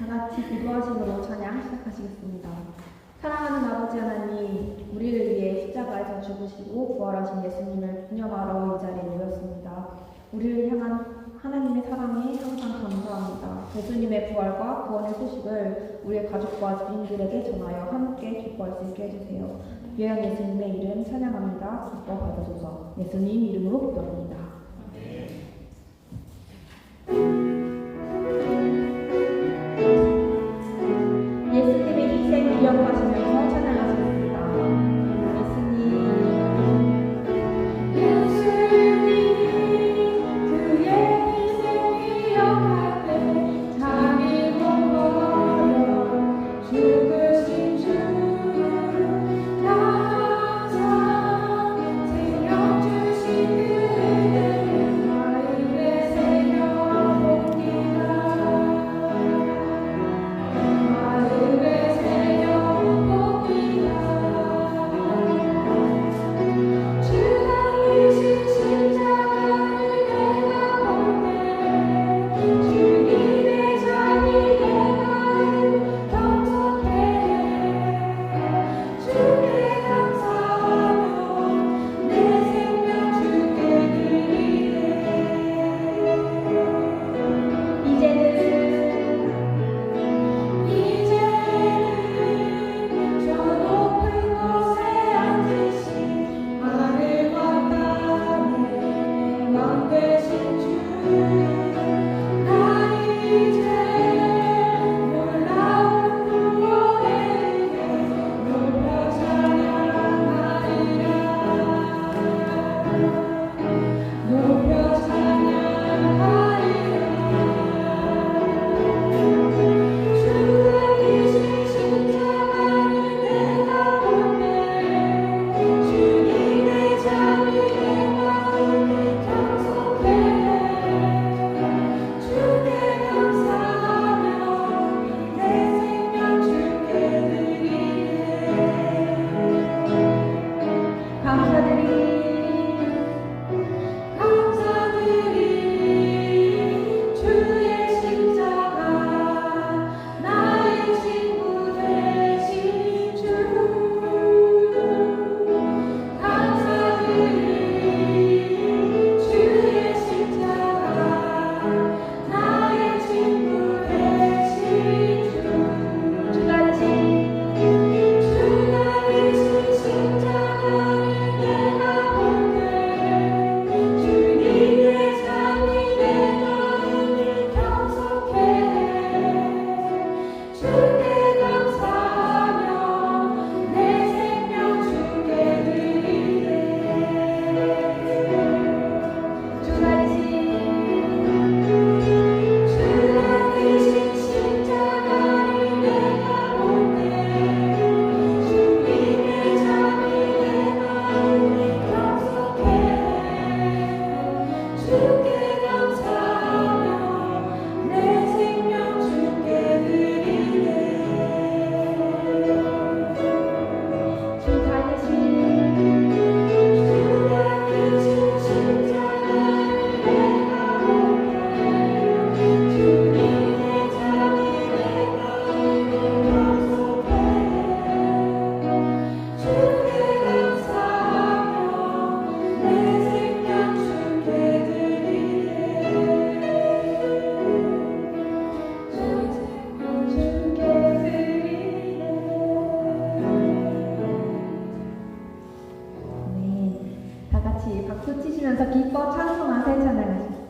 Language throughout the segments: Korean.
같이 기도하심으로 찬양 시작하시겠습니다. 사랑하는 아버지 하나님, 우리를 위해 십자가에서 죽으시고 부활하신 예수님을 기념하러 이 자리에 모였습니다. 우리를 향한 하나님의 사랑에 항상 감사합니다. 예수님의 부활과 구원의 소식을 우리의 가족과 지인들에게 전하여 함께 기뻐할 수 있게 해주세요. 귀한 예수님의 이름 찬양합니다. 기뻐 받아줘서 예수님 이름으로 기도합니다. 예수님의 희생 기억하시면서 찬양하시겠습니다. 박수 치시면서 기뻐 찬송하세 찬양하시겠습니다.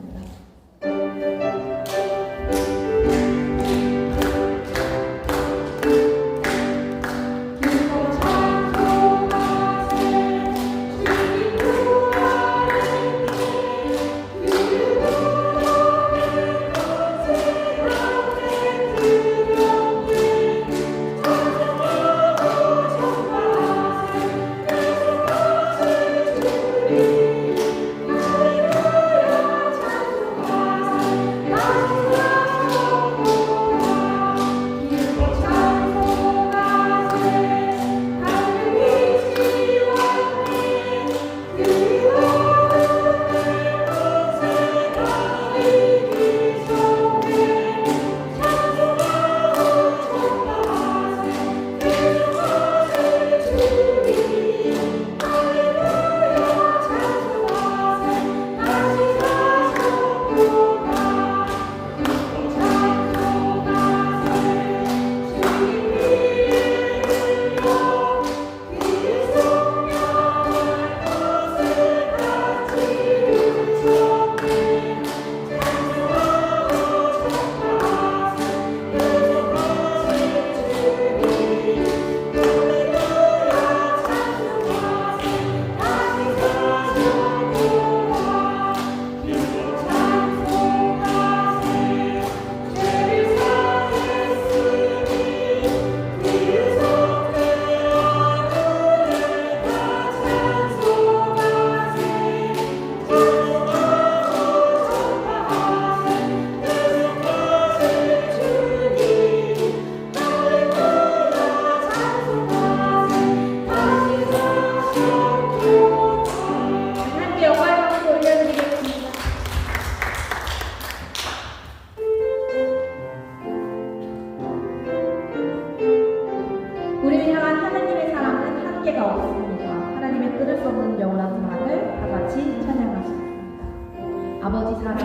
아버지 사랑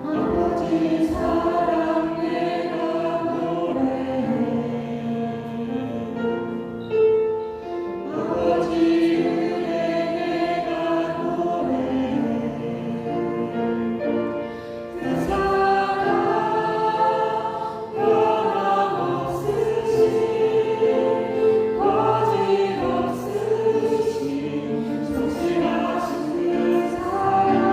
아버지 사랑 내가 노래해 아버지 은혜 내가 노래해 그 사랑 변함없으신 거짓없으신 성실하신 그 사랑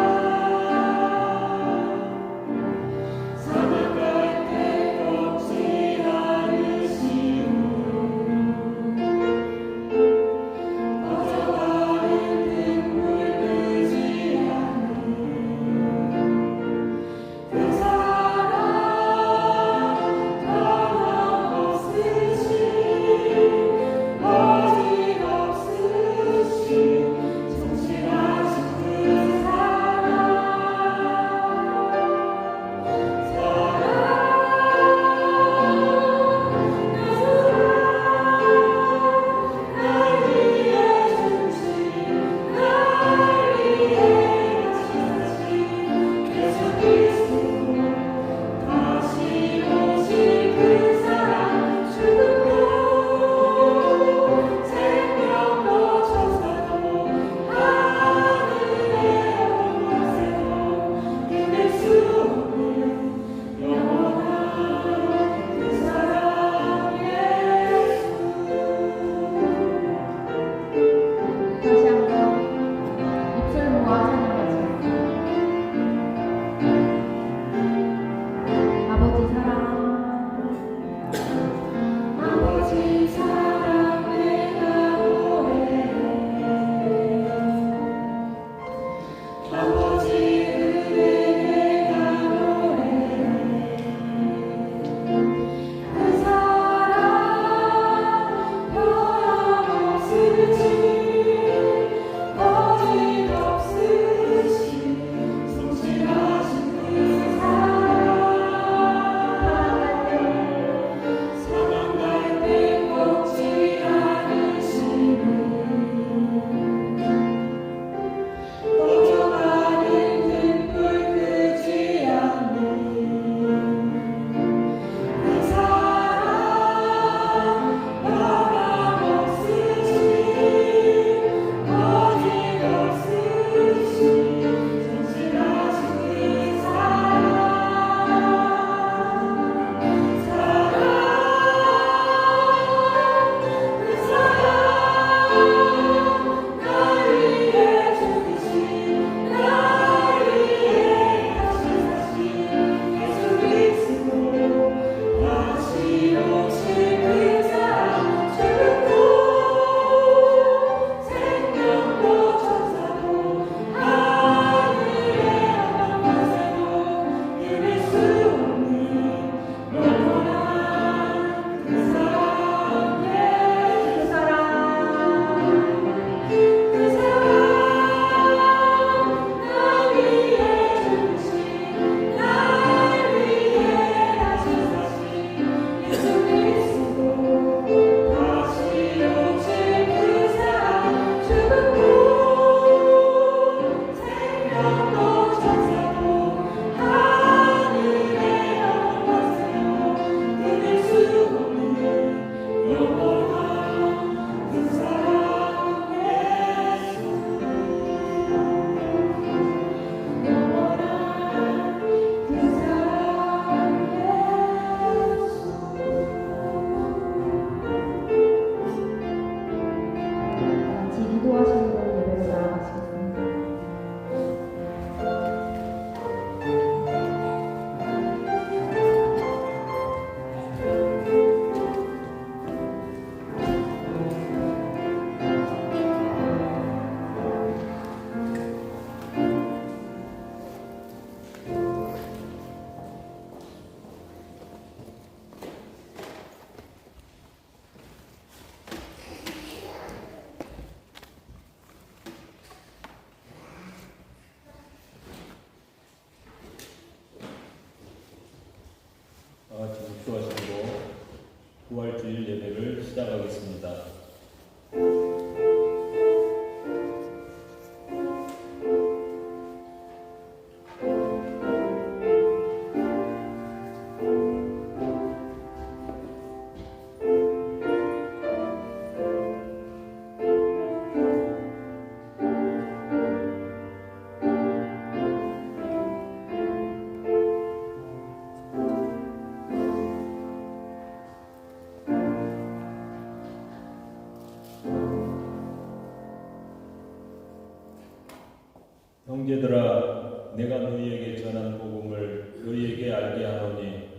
형제들아, 내가 너희에게 전한 복음을 너희에게 알게 하노니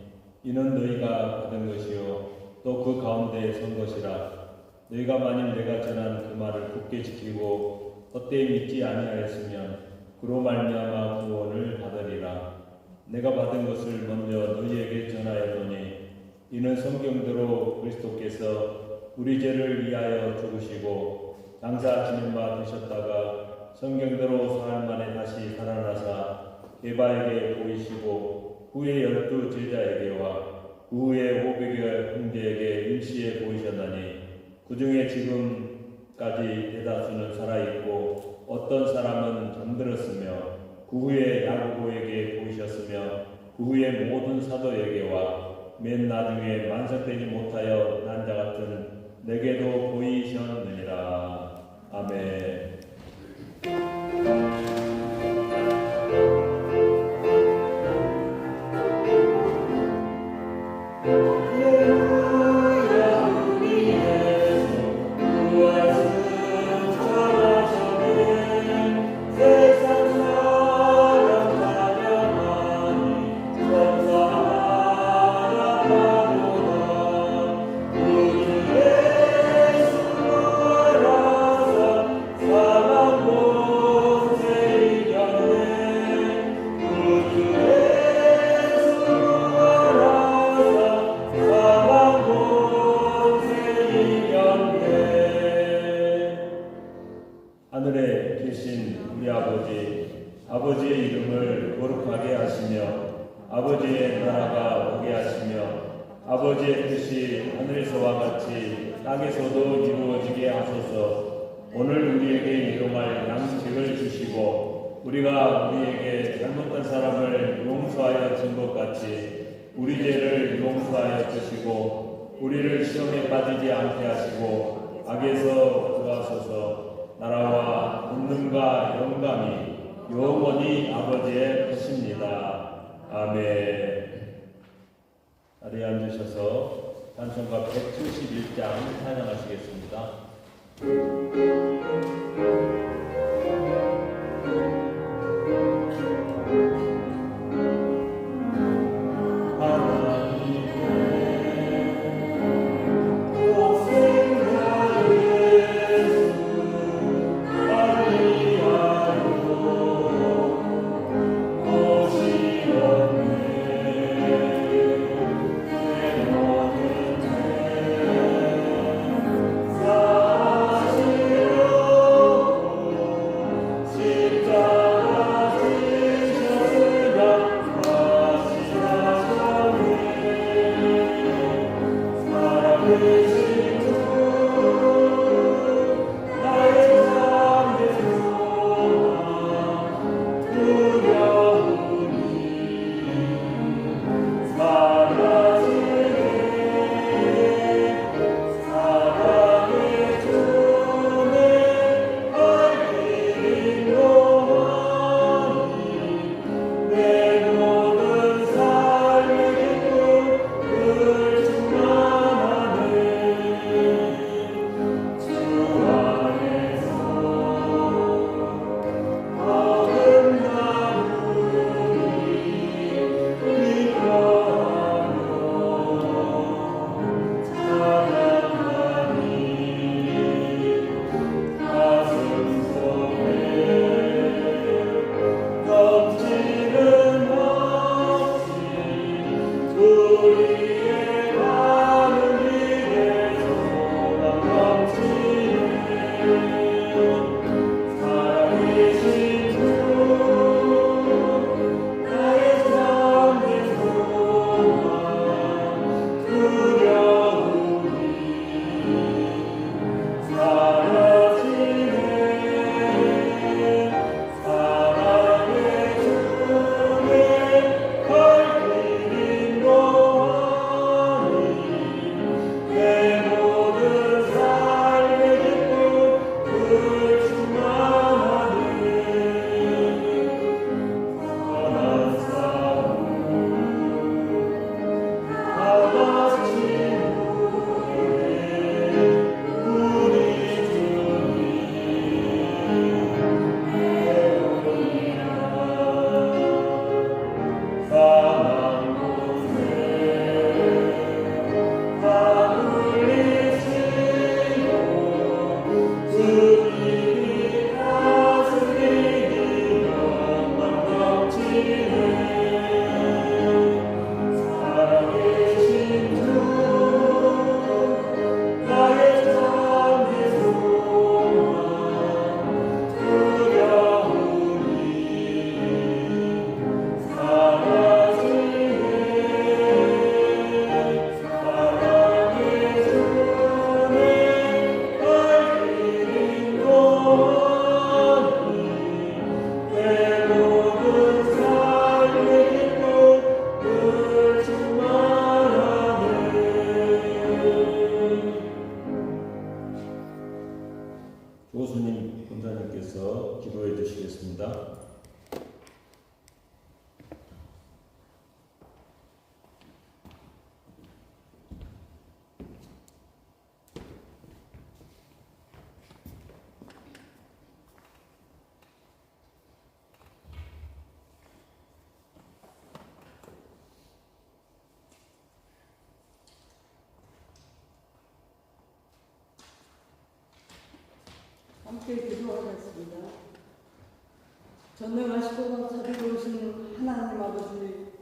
이는 너희가 받은 것이요 또 그 가운데 선 것이라. 너희가 만일 내가 전한 그 말을 굳게 지키고 헛되이 믿지 아니하였으면 그로 말미암아 구원을 받으리라. 내가 받은 것을 먼저 너희에게 전하였노니 이는 성경대로 그리스도께서 우리 죄를 위하여 죽으시고 장사 지낸 바 되셨다가 성경대로 사흘 만에 다시 살아나사 게바에게 보이시고 후에 12 제자에게와 그 후에 500여 형제에게 일시에 보이셨나니 그 중에 지금까지 대다수는 살아있고 어떤 사람은 잠들었으며 그 후에 야고보에게 보이셨으며 그 후에 모든 사도에게와 맨 나중에 만삭되지 못하여 난 자 같은 내게도 보이셨느니라. 아멘. 하늘에 계신 우리 아버지의 이름을 거룩하게 하시며 아버지의 나라가 오게 하시며 아버지의 뜻이 하늘에서와 같이 땅에서도 이루어지게 하소서. 오늘 우리에게 일용할 양식을 주시고 우리가 우리에게 잘못한 사람을 용서하여 준 것 같이 우리 죄를 용서하여 주시고 우리를 시험에 빠지지 않게 하시고 악에서 구하소서. 나라와 권능과 영광이 영원히 아버지의 것입니다. 아멘. 자리에 앉으셔서 찬송가 171장 찬양하시겠습니다. 주시겠습니다. 함께 기도하겠습니다. 전능하시고 자비로우신 하나님 아버지,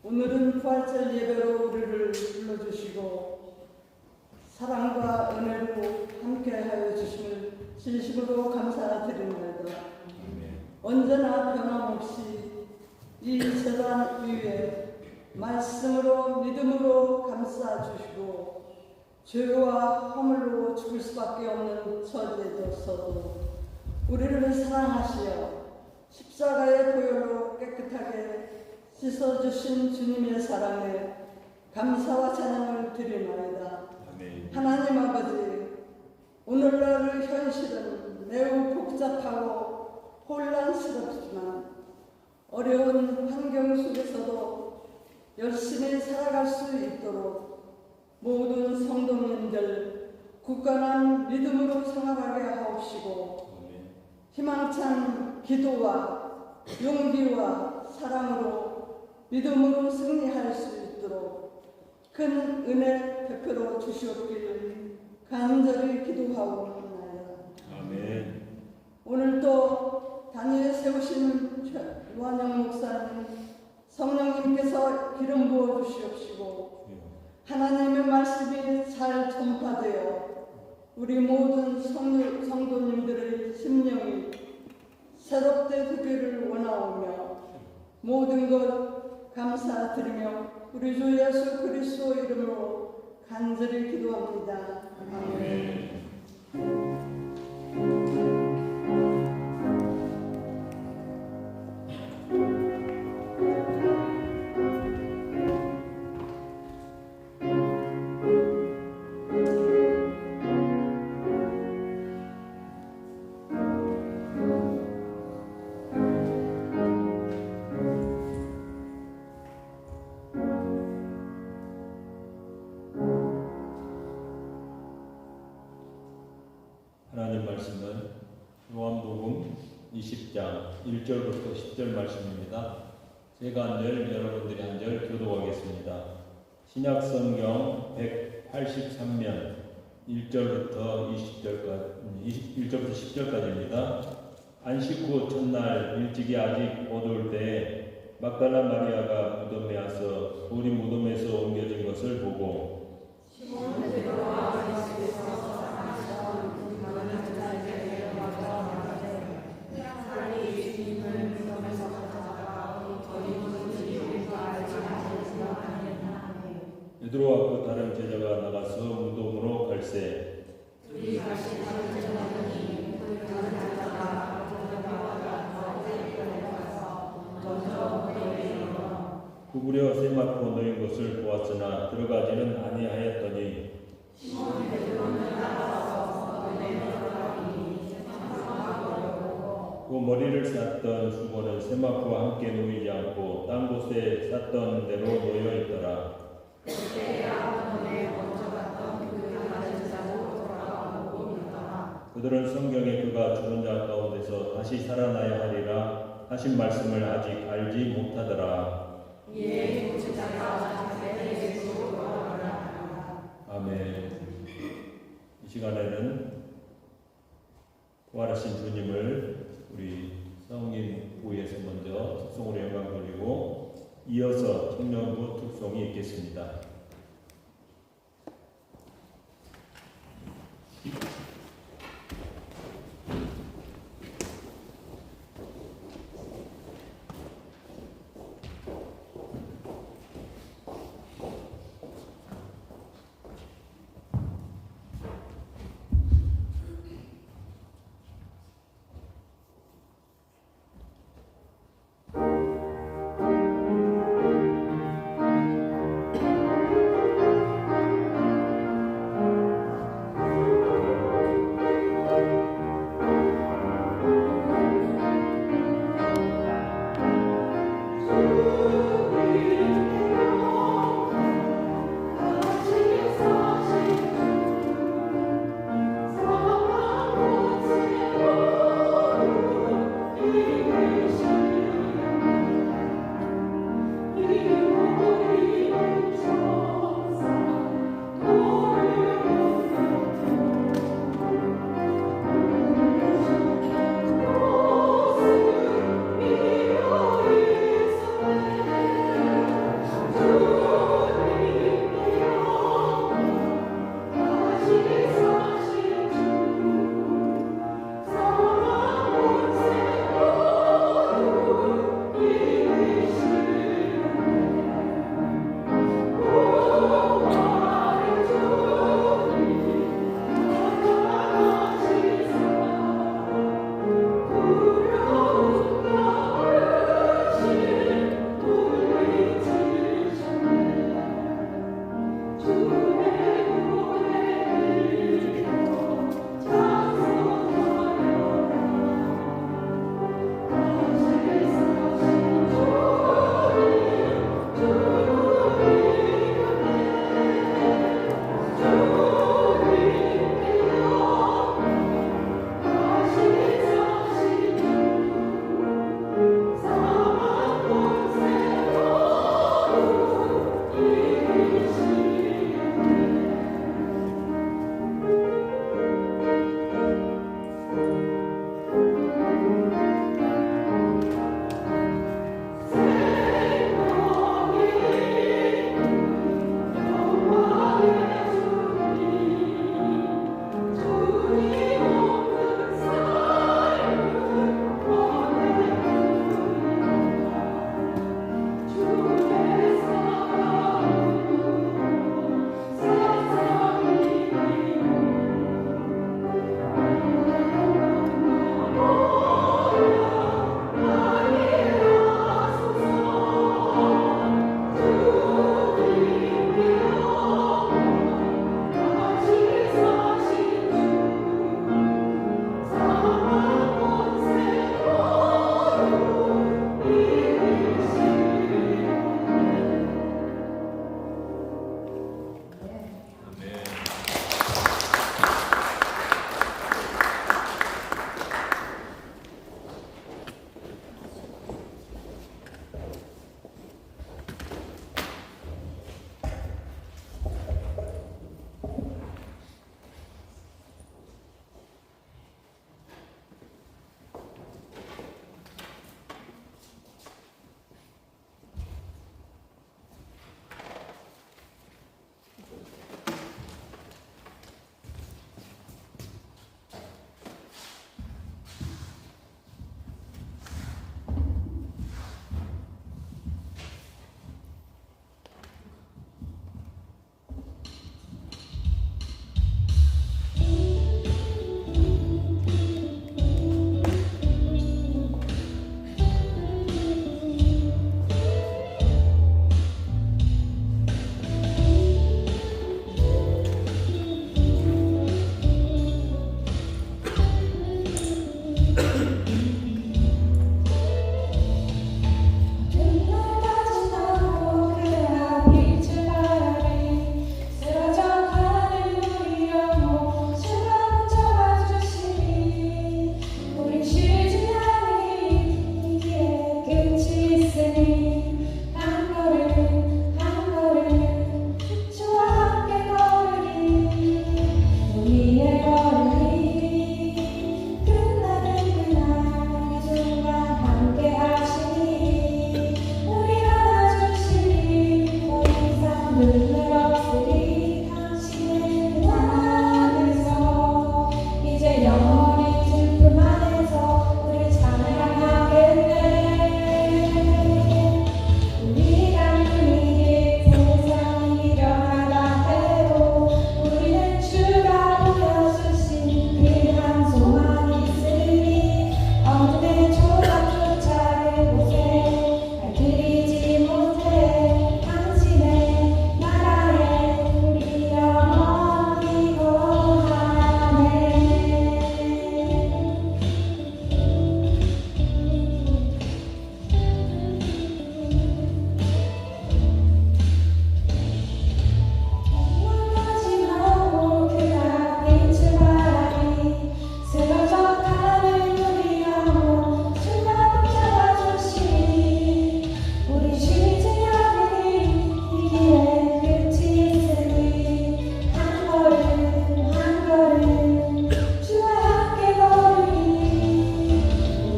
오늘은 부활절 예배로 우리를 불러주시고 사랑과 은혜로 함께하여 주심을 진심으로 감사드립니다. 언제나 변함없이 이 재단 위에 말씀으로 믿음으로 감싸주시고 죄와 허물로 죽을 수밖에 없는 처지에서도 우리를 사랑하시어 십자가의 보혈로 깨끗하게 씻어주신 주님의 사랑에 감사와 찬양을 드리나이다. 하나님 아버지, 오늘날 현실은 매우 복잡하고 혼란스럽지만 어려운 환경 속에서도 열심히 살아갈 수 있도록 모든 성도님들 굳건한 믿음으로 생활하게 하옵시고 희망찬 기도와 용기와 사랑으로 믿음으로 승리할 수 있도록 큰 은혜 베풀어 주시옵기를 간절히 기도하옵나이다. 아멘. 오늘도 단위에 세우신 유한영 목사님, 성령님께서 기름 부어 주시옵시고 하나님의 말씀이 잘 전파되어 우리 모든 성도님들의 심령이 새롭게 되기를 원하오며 모든 것 감사드리며 우리 주 예수 그리스도 이름으로 간절히 기도합니다. 아멘. 하나님 말씀은 요한복음 20장 1절부터 10절 말씀입니다. 제가 한 절, 여러분들이 한 절 교독하겠습니다. 신약성경 183면 1절부터 10절까지입니다. 안식 후 첫날 일찍이 아직 어두울 때에 막달라 마리아가 무덤에 와서 돌이 무덤에서 옮겨진 것을 보고 베드로와 그 다른 제자가 나가서 무덤으로 갈새 구부려 세마포 놓인 것을 보았으나 들어가지는 아니하였더니 그 머리를 쌌던 수건은 세마포와 함께 놓이지 않고 딴 곳에 쌌던 대로 놓여 있더라. 그들은 성경에 그가 죽은 자 가운데서 다시 살아나야 하리라 하신 말씀을 아직 알지 못하더라. 아멘. 이 시간에는 부활하신 주님을 우리 성인 부에서 먼저 특송으로 영광 돌리고 이어서 청년부 특송이 있겠습니다.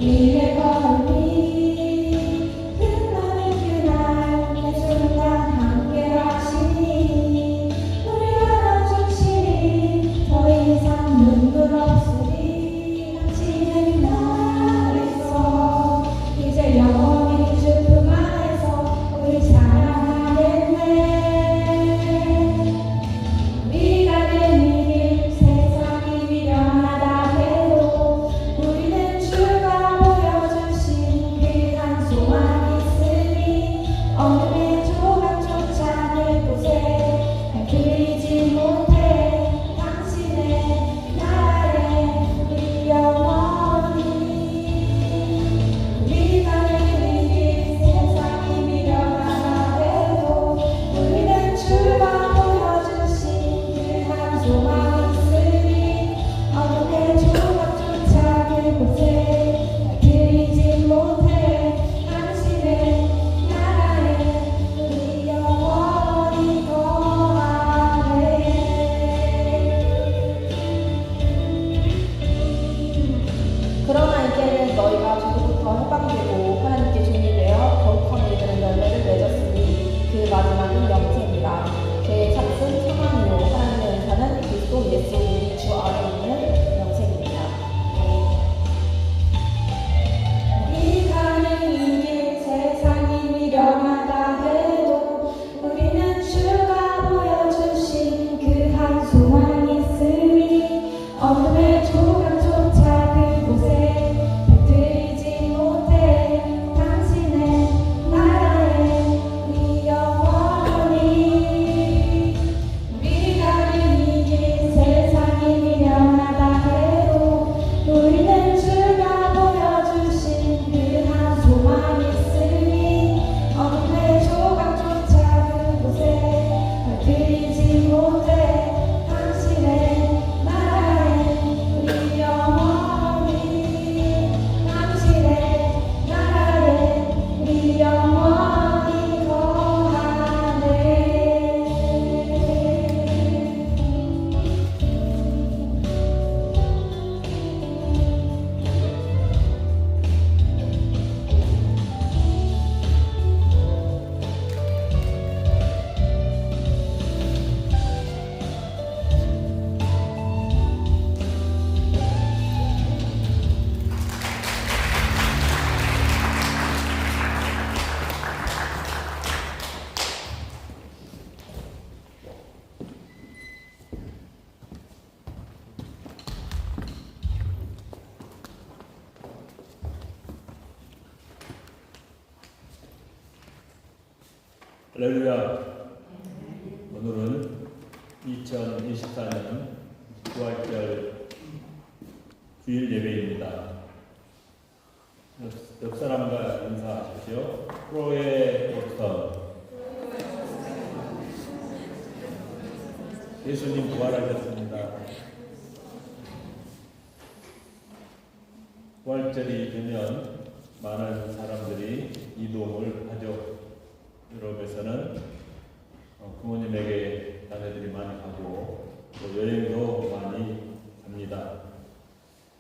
우리의 걸음이 끝나는 그날 매 순간 함께 하시니 우리 안아주시니 더 이상 눈물 없으리 당신의 날에서 이제 영원히 주품 안에서 우리 사랑하겠네. 우리가 된 이 길 세상이 미련하다 해도 우리는 주가 보여주신 그 한 소망이 있으니 어둠의 조각조차 늘 곳에 밝히지 못해 당신의 나라에 우리 영원히 우리가 된 이 길 세상이 미련하다 해도 우리는 주가 보여주신 그 한 소망이 있으니 어둠의 조각조차 그곳에 밝히지 못해 당신의 나라에 우리 영원히 거하네. 그러나 이제는 너희가 저로부터 해방되고 하나님께 종이 되어 거룩함을 이루는 열매를 맺었으니 그 마지막은 영생이라. 죄의 삭은 사망이요 하나님의 은사는 그리스도 예수 우리 주 안에 있는 영생입니다. 우리 가는 이 길 세상이 미련하다 해도 우리는 주가 보여주신 그 한 소망이 있으니 어둠의 조각조차 그곳에 밝히지 못해 당신의 나라에 우리 영원히 우리가 된 이 길 세상이 미련하다 해도 우리는 주가 보여주신 그 한 소망이 있으니 어둠의 조각조차 그곳에 밝히지 못해 당신의 나라에 우리 영원히 당신의 나라에 우리 영원히 거하네. 할렐루야. 오늘은 2024년 부활절 주일 예배입니다. 옆 사람과 인사하십시오. 프로의 보스턴. 예수님 부활하셨습니다. 부활절이 되면 많은 사람들이 이동을 하죠. 유럽에서는 부모님에게 자녀들이 많이 가고 또 여행도 많이 갑니다.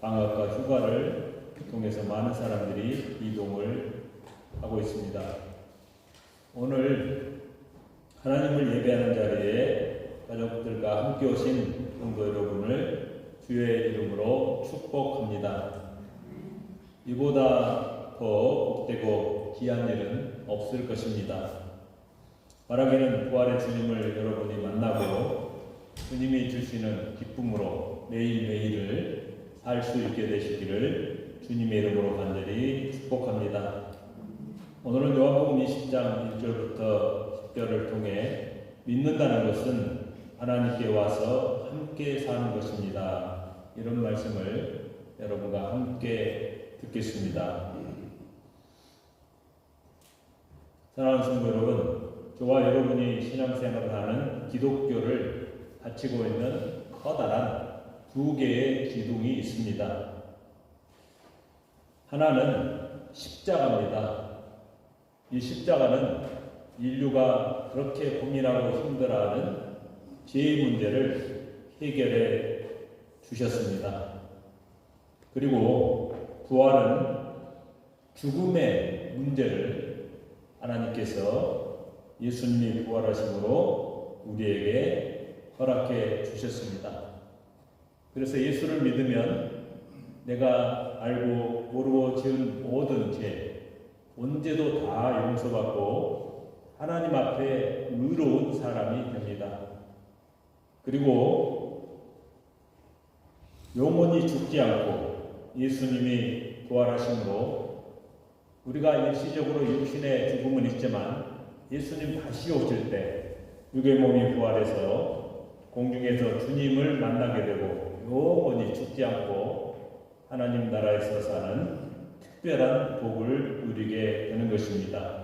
방학과 휴가를 통해서 많은 사람들이 이동을 하고 있습니다. 오늘 하나님을 예배하는 자리에 가족들과 함께 오신 성도 여러분을 주의 이름으로 축복합니다. 이보다 더 복되고 귀한 일은 없을 것입니다. 바라기는 부활의 주님을 여러분이 만나고 주님이 주시는 기쁨으로 매일매일을 살 수 있게 되시기를 주님의 이름으로 간절히 축복합니다. 오늘은 요한복음 20장 1절부터 10절을 통해 믿는다는 것은 하나님께 와서 함께 사는 것입니다. 이런 말씀을 여러분과 함께 듣겠습니다. 사랑하는 성도 여러분, 저와 여러분이 신앙생활을 하는 기독교를 바치고 있는 커다란 두 개의 기둥이 있습니다. 하나는 십자가입니다. 이 십자가는 인류가 그렇게 고민하고 힘들어하는 죄의 문제를 해결해 주셨습니다. 그리고 부활은 죽음의 문제를 하나님께서 예수님이 부활하심으로 우리에게 허락해 주셨습니다. 그래서 예수를 믿으면 내가 알고 모르고 지은 모든 죄, 언제도 다 용서받고 하나님 앞에 의로운 사람이 됩니다. 그리고 영원히 죽지 않고 예수님이 부활하심으로 우리가 일시적으로 육신의 죽음은 있지만 예수님 다시 오실 때 육의 몸이 부활해서 공중에서 주님을 만나게 되고 영원히 죽지 않고 하나님 나라에서 사는 특별한 복을 누리게 되는 것입니다.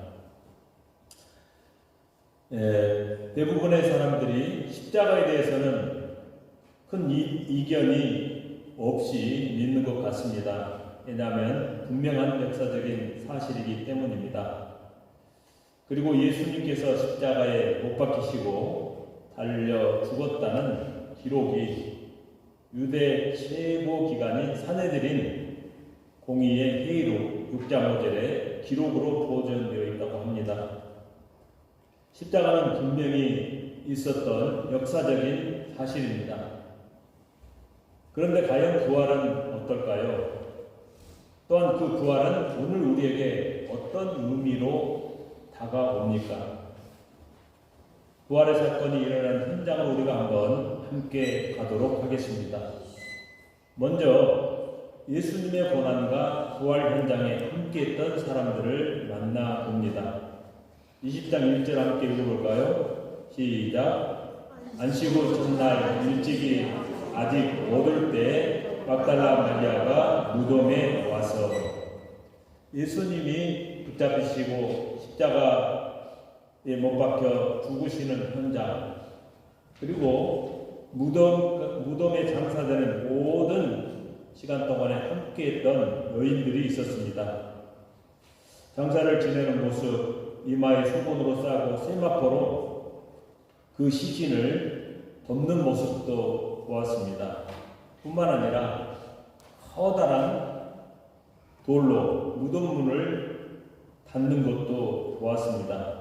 대부분의 사람들이 십자가에 대해서는 큰 이견이 없이 믿는 것 같습니다. 왜냐하면 분명한 역사적인 사실이기 때문입니다. 그리고 예수님께서 십자가에 못 박히시고 달려 죽었다는 기록이 유대 최고 기관인 산헤드린 공의의 회의록 6장 5절에 기록으로 보존되어 있다고 합니다. 십자가는 분명히 있었던 역사적인 사실입니다. 그런데 과연 부활은 어떨까요? 또한 그 부활은 오늘 우리에게 어떤 의미로 다가옵니까? 부활의 사건이 일어난 현장을 우리가 한번 함께 가도록 하겠습니다. 먼저 예수님의 고난과 부활 현장에 함께했던 사람들을 만나봅니다. 20장 1절 함께 읽어볼까요? 시작. 안식 후 전날 일찍이 아직 못 올 때 막달라 마리아가 무덤에 와서 예수님이 붙잡히시고 십자가에 못 박혀 죽으시는 현장, 그리고 무덤에 장사되는 모든 시간 동안에 함께했던 여인들이 있었습니다. 장사를 지내는 모습, 이마에 수건으로 싸고 세마포로 그 시신을 덮는 모습도 보았습니다. 뿐만 아니라 커다란 돌로 무덤문을 닫는 것도 보았습니다.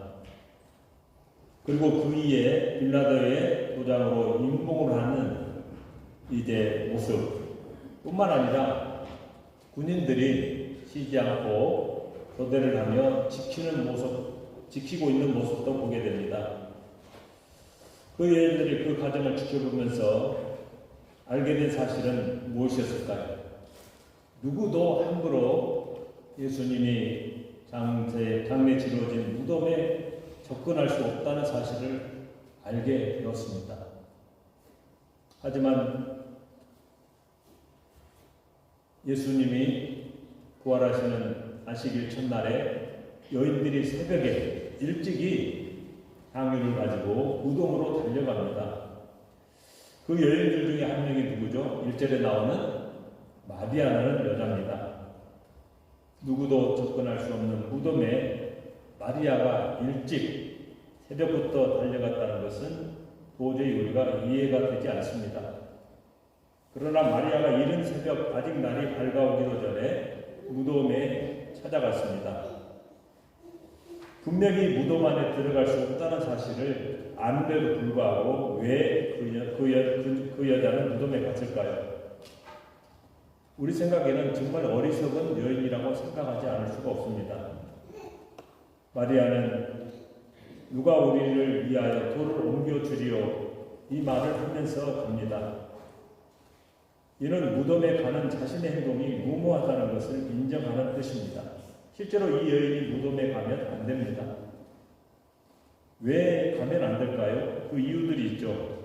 그리고 그 위에 빌라도의 도장으로 임봉을 하는 이제 모습 뿐만 아니라 군인들이 쉬지 않고 교대를 하며 지키고 있는 모습도 보게 됩니다. 그 여인들이 그 과정을 지켜보면서 알게 된 사실은 무엇이었을까요? 누구도 함부로 예수님이 장례 치러진 무덤에 접근할 수 없다는 사실을 알게 되었습니다. 하지만 예수님이 부활하시는 안식일 첫날에 여인들이 새벽에 일찍이 향유를 가지고 무덤으로 달려갑니다. 그 여인들 중에 한 명이 누구죠? 1절에 나오는 마리아라는 여자입니다. 누구도 접근할 수 없는 무덤에 마리아가 일찍 새벽부터 달려갔다는 것은 도저히 우리가 이해가 되지 않습니다. 그러나 마리아가 이른 새벽 아직 날이 밝아오기도 전에 무덤에 찾아갔습니다. 분명히 무덤 안에 들어갈 수 없다는 사실을 아는데도 불구하고 왜 그 여자는 무덤에 갔을까요? 우리 생각에는 정말 어리석은 여인이라고 생각하지 않을 수가 없습니다. 마리아는 누가 우리를 위하여 돌을 옮겨주리요 이 말을 하면서 갑니다. 이는 무덤에 가는 자신의 행동이 무모하다는 것을 인정하는 뜻입니다. 실제로 이 여인이 무덤에 가면 안 됩니다. 왜 가면 안 될까요? 그 이유들이 있죠.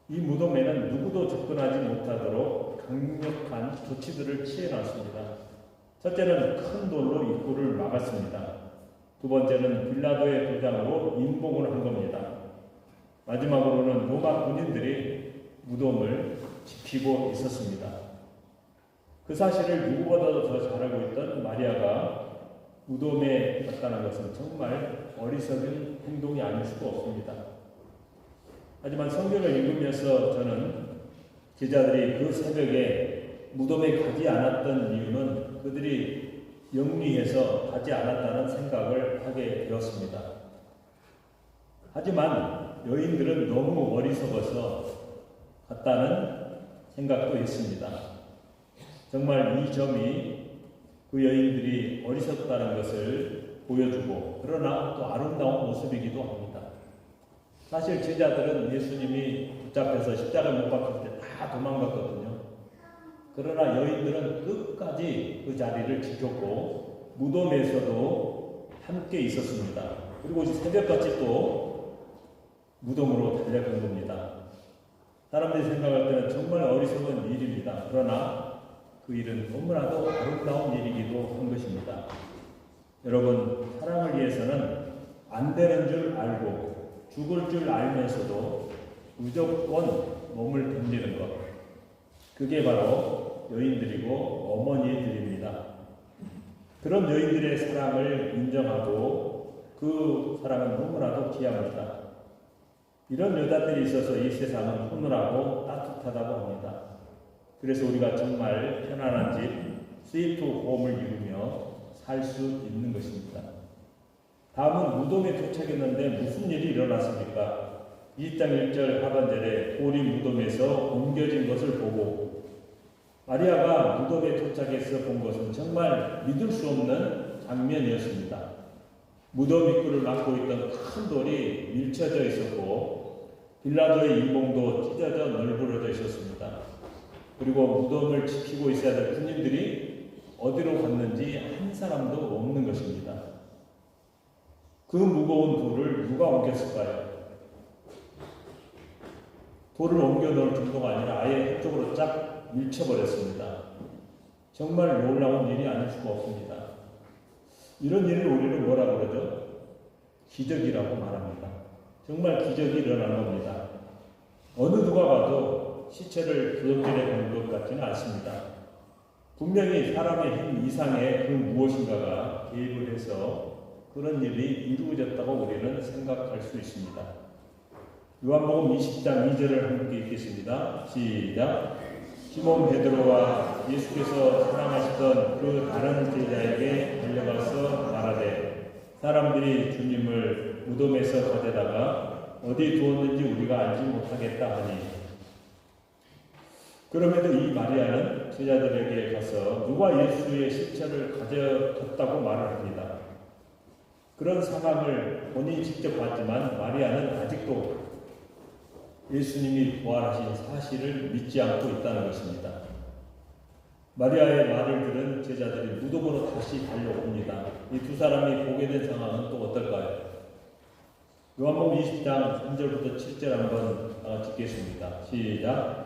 이 무덤에는 누구도 접근하지 못하도록 강력한 조치들을 취해놨습니다. 첫째는 큰 돌로 입구를 막았습니다. 두 번째는 빌라도의 도장으로 임봉을 한 겁니다. 마지막으로는 로마 군인들이 무덤을 지키고 있었습니다. 그 사실을 누구보다도 더 잘 알고 있던 마리아가 무덤에 갔다는 것은 정말 어리석은 행동이 아닐 수가 없습니다. 하지만 성경을 읽으면서 저는 제자들이 그 새벽에 무덤에 가지 않았던 이유는 그들이 영리해서 가지 않았다는 생각을 하게 되었습니다. 하지만 여인들은 너무 어리석어서 갔다는 생각도 했습니다. 정말 이 점이 그 여인들이 어리석다는 것을 보여주고 그러나 또 아름다운 모습이기도 합니다. 사실 제자들은 예수님이 붙잡혀서 십자가를 못 박힐 때 다 도망갔거든요. 그러나 여인들은 끝까지 그 자리를 지켰고 무덤에서도 함께 있었습니다. 그리고 새벽같이 또 무덤으로 달려간 겁니다. 사람들이 생각할 때는 정말 어리석은 일입니다. 그러나 그 일은 너무나도 아름다운 일이기도 한 것입니다. 여러분, 사랑을 위해서는 안 되는 줄 알고 죽을 줄 알면서도 무조건 몸을 던지는 것, 그게 바로 여인들이고 어머니들입니다. 그런 여인들의 사랑을 인정하고 그 사랑은 너무나도 귀합니다. 이런 여자들이 있어서 이 세상은 훈훈하고 따뜻하다고 합니다. 그래서 우리가 정말 편안한 집, 스위트 홈을 이루며 살 수 있는 것입니다. 다음은 무덤에 도착했는데 무슨 일이 일어났습니까? 20장 1절 하반절에 돌이 무덤에서 옮겨진 것을 보고 마리아가 무덤에 도착해서 본 것은 정말 믿을 수 없는 장면이었습니다. 무덤 입구를 막고 있던 큰 돌이 밀쳐져 있었고 빌라도의 인공도 찢어져 널브러져 있었습니다. 그리고 무덤을 지키고 있어야 될 군인들이 어디로 갔는지 한 사람도 없는 것입니다. 그 무거운 돌을 누가 옮겼을까요? 돌을 옮겨 놓을 정도가 아니라 아예 한쪽으로 쫙 밀쳐버렸습니다. 정말 놀라운 일이 아닐 수가 없습니다. 이런 일을 우리는 뭐라고 그러죠? 기적이라고 말합니다. 정말 기적이 일어나는 겁니다. 어느 누가 봐도 시체를 도둑질해 본 것 같지는 않습니다. 분명히 사람의 힘 이상의 그 무엇인가가 개입을 해서 그런 일이 이루어졌다고 우리는 생각할 수 있습니다. 요한복음 20장 2절을 함께 읽겠습니다. 시작. 시몬 베드로와 예수께서 사랑하시던 그 다른 제자에게 달려가서 말하되 사람들이 주님을 무덤에서 가져다가 어디 두었는지 우리가 알지 못하겠다 하니 그럼에도 이 마리아는 제자들에게 가서 누가 예수의 시체를 가져갔다고 말을 합니다. 그런 상황을 본인이 직접 봤지만 마리아는 아직도 예수님이 부활하신 사실을 믿지 않고 있다는 것입니다. 마리아의 말을 들은 제자들이 무덤으로 다시 달려옵니다. 이 두 사람이 보게 된 상황은 또 어떨까요? 요한복음 20장 3절부터 7절 한번 읽겠습니다. 시작.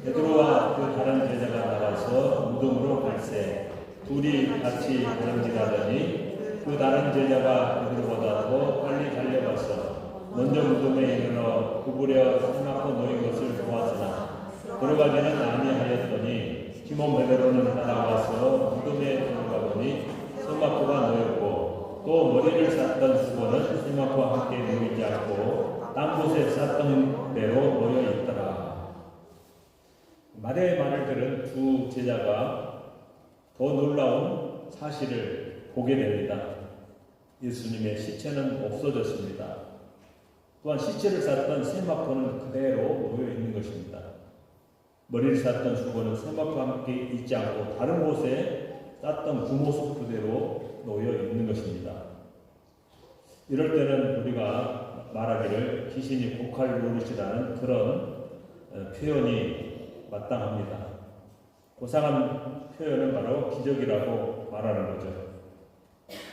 베드로와 그 다른 제자가 나가서 무덤으로 갈새 둘이 같이 다름질하더니 그 다른 제자가 베드로보다 더 빨리 달려가서 먼저 무덤에 이르러 구부려 세마포 놓인 것을 보았으나 들어가지는 아니하였더니 시몬 베드로는 따라와서 무덤에 들어가 보니 세마포가 놓였고 또 머리를 쌌던 수건은 세마포와 함께 놓이지 않고 딴 곳에 쌌던 대로 놓여 있더라. 마리아의 말을 들은 두 제자가 더 놀라운 사실을 보게 됩니다. 예수님의 시체는 없어졌습니다. 또한 시체를 쌌던 세마포는 그대로 놓여 있는 것입니다. 머리를 쌌던 수건은 세마포와 함께 있지 않고 다른 곳에 쌌던 그 모습 그대로 놓여 있는 것입니다. 이럴 때는 우리가 말하기를 귀신이 고칼 노릇이라는 그런 표현이 마땅합니다. 고상한 표현은 바로 기적이라고 말하는 거죠.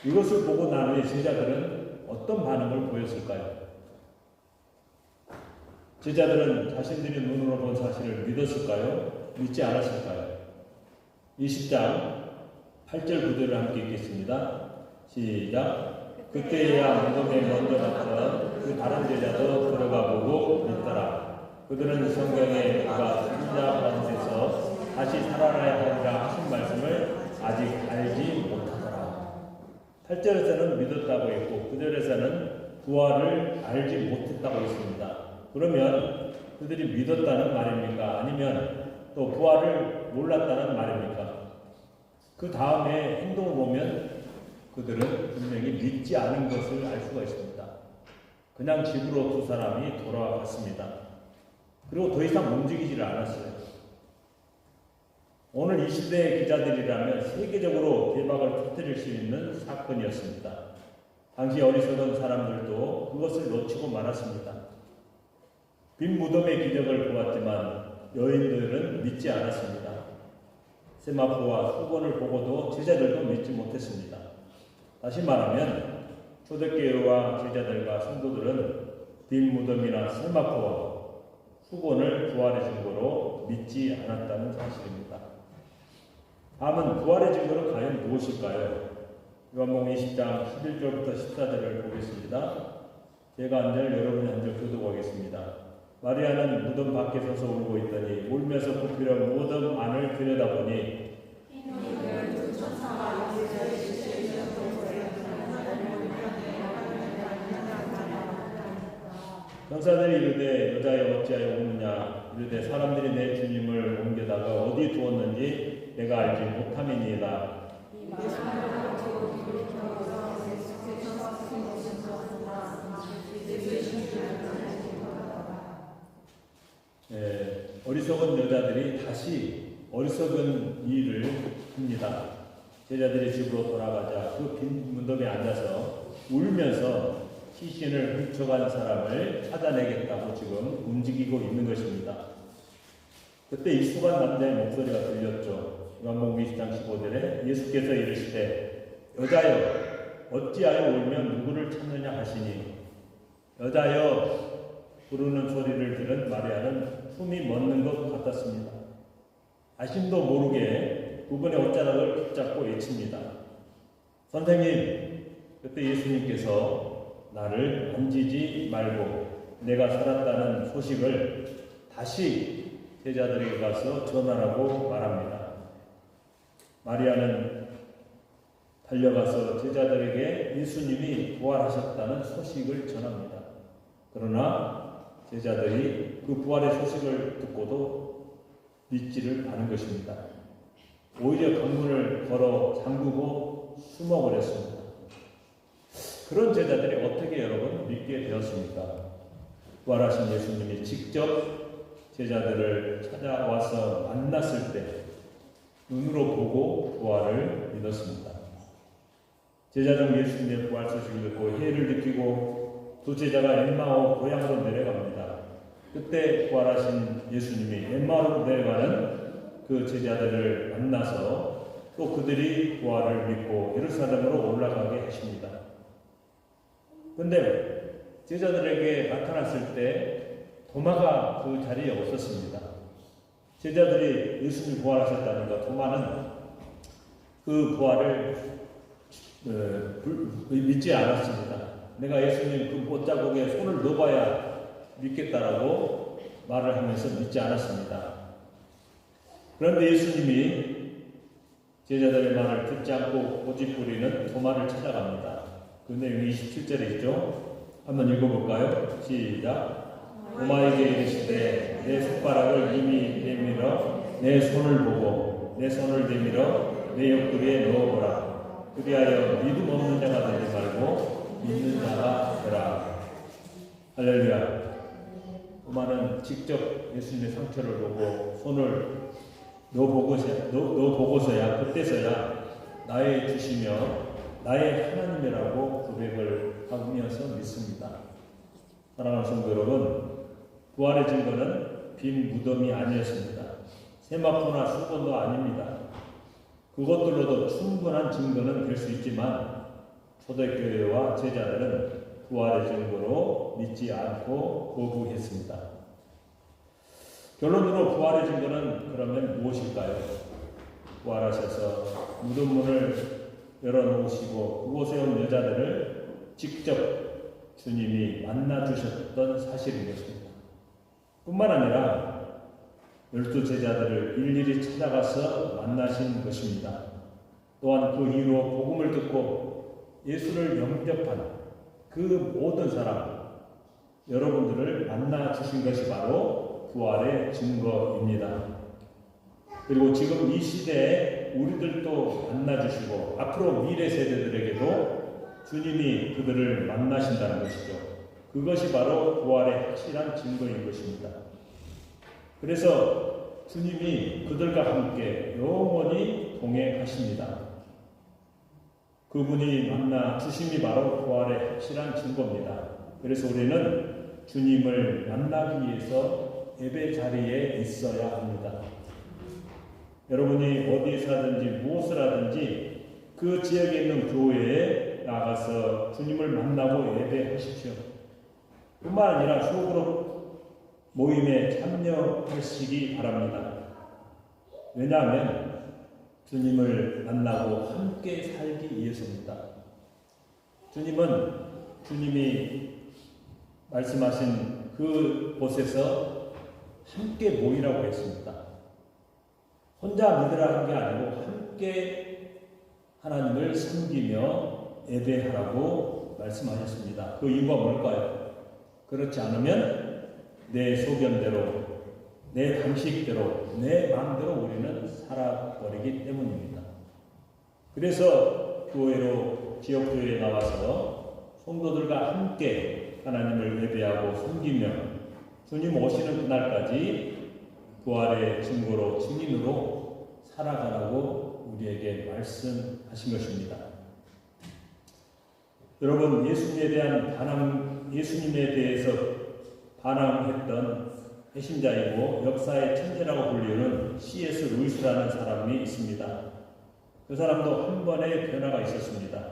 이것을 보고 난 후에 제자들은 어떤 반응을 보였을까요? 제자들은 자신들이 눈으로 본 사실을 믿었을까요? 믿지 않았을까요? 20장 8절 9절을 함께 읽겠습니다. 시작. 그때야 무덤에 먼저 갔던 그 다른 제자도 들어가 보고 믿더라. 그들은 성경에 그가 죽은 자 가운데서 다시 살아나야 하리라 하신 말씀을 아직 알지 못하더라. 8절에서는 믿었다고 했고 9절에서는 부활을 알지 못했다고 했습니다. 그러면 그들이 믿었다는 말입니까? 아니면 또 부활을 몰랐다는 말입니까? 그 다음에 행동을 보면 그들은 분명히 믿지 않은 것을 알 수가 있습니다. 그냥 집으로 두 사람이 돌아갔습니다. 그리고 더 이상 움직이지를 않았어요. 오늘 이 시대의 기자들이라면 세계적으로 대박을 터뜨릴 수 있는 사건이었습니다. 당시 어리석은 사람들도 그것을 놓치고 말았습니다. 빈 무덤의 기적을 보았지만 여인들은 믿지 않았습니다. 세마포와 수건을 보고도 제자들도 믿지 못했습니다. 다시 말하면 초대교회와 제자들과 성도들은 빈 무덤이나 세마포와 수건을 부활의 증거로 믿지 않았다는 사실입니다. 다음은 부활의 증거는 과연 무엇일까요? 요한복음 20장 11절부터 14절을 보겠습니다. 제가 한 절, 여러분이 한 절 교독하겠습니다. 마리아는 무덤 밖에 서서 울고 있더니 울면서 부피려 무덤 안을 들여다보니 전사들이 이르되 여자여 어찌하여 우느냐 이르되 사람들이 내 주님을 옮겨다가 어디 두었는지 내가 알지 못함이니이다. 어리석은 여자들이 다시 어리석은 일을 합니다. 제자들이 집으로 돌아가자 그 빈 무덤에 앉아서 울면서 시신을 훔쳐간 사람을 찾아내겠다고 지금 움직이고 있는 것입니다. 그때 익숙한 남자의 목소리가 들렸죠. 요한복음 20장 15절에 예수께서 이르시되 여자여 어찌하여 울면 누구를 찾느냐 하시니 여자여 부르는 소리를 들은 마리아는 숨이 멎는 것 같았습니다. 자신도 모르게 그분의 옷자락을 붙잡고 외칩니다. 선생님, 그때 예수님께서 나를 만지지 말고 내가 살았다는 소식을 다시 제자들에게 가서 전하라고 말합니다. 마리아는 달려가서 제자들에게 예수님이 부활하셨다는 소식을 전합니다. 그러나 제자들이 그 부활의 소식을 듣고도 믿지를 않은 것입니다. 오히려 강문을 걸어 잠그고 숨어버렸습니다. 그런 제자들이 어떻게 여러분 믿게 되었습니까? 부활하신 예수님이 직접 제자들을 찾아와서 만났을 때 눈으로 보고 부활을 믿었습니다. 제자 중 예수님의 부활 소식을 듣고 해를 느끼고 두 제자가 엠마오 고향으로 내려갑니다. 그때 부활하신 예수님이 엠마오로 내려가는 그 제자들을 만나서 또 그들이 부활을 믿고 예루살렘으로 올라가게 하십니다. 그런데 제자들에게 나타났을 때 도마가 그 자리에 없었습니다. 제자들이 예수님이 부활하셨다니까 도마는 그 부활을 믿지 않았습니다. 내가 예수님 그 못자국에 손을 넣어봐야 믿겠다라고 말을 하면서 믿지 않았습니다. 그런데 예수님이 제자들의 말을 듣지 않고 고집부리는 도마를 찾아갑니다. 그 내용이 27절에 있죠. 한번 읽어볼까요? 시작. 도마에게 이르시되 내 손가락을 이미 내밀어 내 손을 보고 내 손을 내밀어 내 옆구리에 넣어보라. 그리하여 믿음 없는 자가 되지 말고 믿는 자가 되라. 할렐루야. 도마는 직접 예수님의 상처를 보고 손을 넣어보고서야 그때서야 나의 주시며 나의 하나님이라고 고백을 하면서 믿습니다. 사랑하는 성도 여러분, 부활의 증거는 빈 무덤이 아니었습니다. 세마포나 수건도 아닙니다. 그것들로도 충분한 증거는 될 수 있지만 초대교회와 제자들은 부활의 증거로 믿지 않고 거부했습니다. 결론으로 부활의 증거는 그러면 무엇일까요? 부활하셔서 무덤문을 열어놓으시고 그곳에 온 여자들을 직접 주님이 만나주셨던 사실인 것입니다. 뿐만 아니라 12 제자들을 일일이 찾아가서 만나신 것입니다. 또한 그 이후로 복음을 듣고 예수를 영접한 그 모든 사람, 여러분들을 만나주신 것이 바로 부활의 증거입니다. 그리고 지금 이 시대에 우리들도 만나주시고 앞으로 미래 세대들에게도 주님이 그들을 만나신다는 것이죠. 그것이 바로 부활의 확실한 증거인 것입니다. 그래서 주님이 그들과 함께 영원히 동행하십니다. 그분이 만나 주심이 바로 부활의 확실한 증거입니다. 그래서 우리는 주님을 만나기 위해서 예배 자리에 있어야 합니다. 여러분이 어디서 하든지 무엇을 하든지 그 지역에 있는 교회에 나가서 주님을 만나고 예배하십시오. 뿐만 아니라 소그룹 모임에 참여하시기 바랍니다. 왜냐하면 주님을 만나고 함께 살기 위해서입니다. 주님은 주님이 말씀하신 그 곳에서 함께 모이라고 했습니다. 혼자 믿으라 한 게 아니고 함께 하나님을 섬기며 예배하라고 말씀하셨습니다. 그 이유가 뭘까요? 그렇지 않으면 내 소견대로, 내 방식대로, 내 마음대로 우리는 살아버리기 때문입니다. 그래서 교회로, 지역교회에 나와서 성도들과 함께 하나님을 예배하고 섬기며 주님 오시는 그날까지 부활의 증거로, 증인으로 살아가라고 우리에게 말씀하신 것입니다. 여러분, 예수님에 대해서 반항했던 배신자이고 역사의 천재라고 불리는 C.S. 루이스라는 사람이 있습니다. 그 사람도 한 번의 변화가 있었습니다.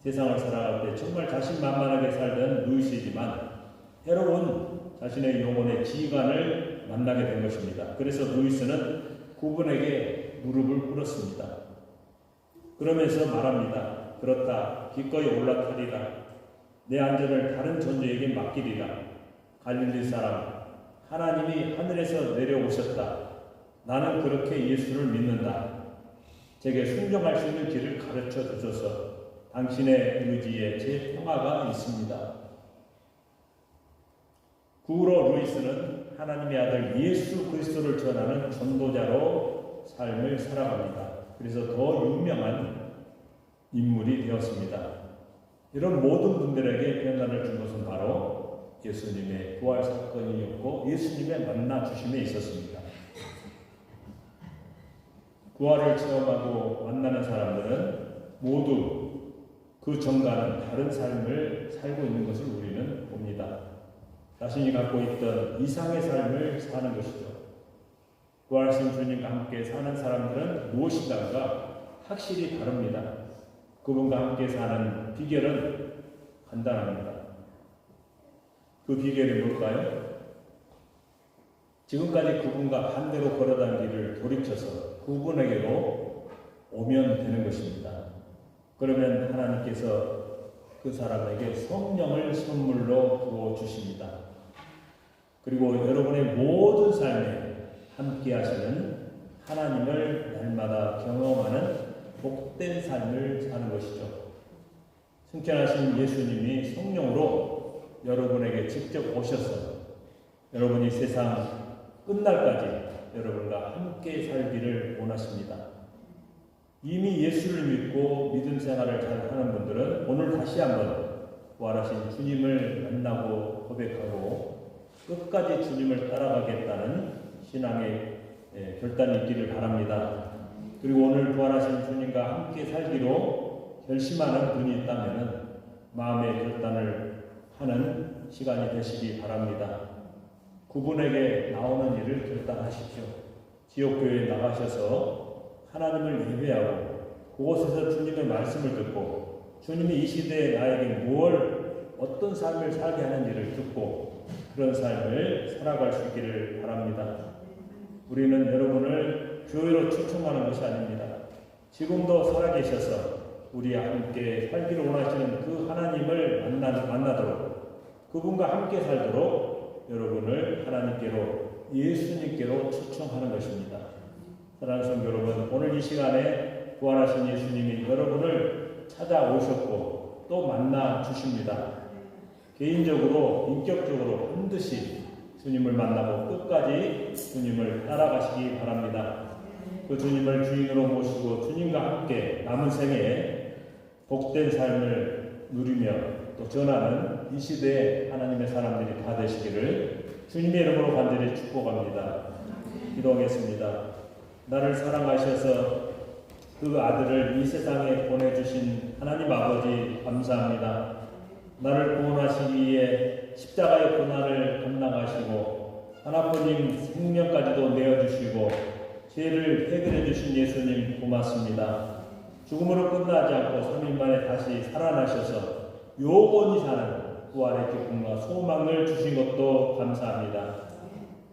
세상을 살아갈 때 정말 자신만만하게 살던 루이스이지만 해로운 자신의 영혼의 지휘관을 만나게 된 것입니다. 그래서 루이스는 그분에게 무릎을 꿇었습니다. 그러면서 말합니다. 그렇다. 기꺼이 올라타리라. 내 안전을 다른 존재에게 맡기리라. 갈릴리 사람, 하나님이 하늘에서 내려오셨다. 나는 그렇게 예수를 믿는다. 제게 순종할 수 있는 길을 가르쳐 주소서. 당신의 의지에 제 평화가 있습니다. 그 후로 루이스는 하나님의 아들 예수 그리스도를 전하는 전도자로 삶을 살아갑니다. 그래서 더 유명한 인물이 되었습니다. 이런 모든 분들에게 변화를 준 것은 바로 예수님의 부활 사건이었고 예수님의 만나 주심에 있었습니다. 부활을 체험하고 만나는 사람들은 모두 그 전과는 다른 삶을 살고 있는 것을 우리는 봅니다. 자신이 갖고 있던 이상의 삶을 사는 것이죠. 부활하신 주님과 함께 사는 사람들은 무엇인가가 확실히 다릅니다. 그분과 함께 사는 비결은 간단합니다. 그 비결이 뭘까요? 지금까지 그분과 반대로 걸어간 길을 돌이켜서 그분에게로 오면 되는 것입니다. 그러면 하나님께서 그 사람에게 성령을 선물로 부어주십니다. 그리고 여러분의 모든 삶에 함께 하시는 하나님을 날마다 경험하는 복된 삶을 사는 것이죠. 승천하신 예수님이 성령으로 여러분에게 직접 오셔서 여러분이 세상 끝날까지 여러분과 함께 살기를 원하십니다. 이미 예수를 믿고 믿음 생활을 잘 하는 분들은 오늘 다시 한번 부활하신 주님을 만나고 고백하고 끝까지 주님을 따라가겠다는 신앙의 결단이 있기를 바랍니다. 그리고 오늘 부활하신 주님과 함께 살기로 결심하는 분이 있다면 마음의 결단을 하는 시간이 되시기 바랍니다. 그분에게 나오는 일을 결단하십시오. 지역교회에 나가셔서 하나님을 예배하고 그곳에서 주님의 말씀을 듣고 주님이 이 시대에 나에게 어떤 삶을 살게 하는지를 듣고 그런 삶을 살아갈 수 있기를 바랍니다. 우리는 여러분을 교회로 초청하는 것이 아닙니다. 지금도 살아계셔서 우리와 함께 살기를 원하시는 그 하나님을 만나도록 그분과 함께 살도록 여러분을 하나님께로 예수님께로 초청하는 것입니다. 사랑하는 성도 여러분, 오늘 이 시간에 부활하신 예수님이 여러분을 찾아오셨고 또 만나 주십니다. 개인적으로, 인격적으로 반드시 주님을 만나고 끝까지 주님을 따라가시기 바랍니다. 그 주님을 주인으로 모시고 주님과 함께 남은 생에 복된 삶을 누리며 또 전하는 이 시대에 하나님의 사람들이 다 되시기를 주님의 이름으로 간절히 축복합니다. 기도하겠습니다. 나를 사랑하셔서 그 아들을 이 세상에 보내주신 하나님 아버지 감사합니다. 나를 구원하시기 위해 십자가의 고난을 감당하시고 하나님 생명까지도 내어주시고 죄를 해결해 주신 예수님 고맙습니다. 죽음으로 끝나지 않고 3일 만에 다시 살아나셔서 영원히 사는 부활의 기쁨과 소망을 주신 것도 감사합니다.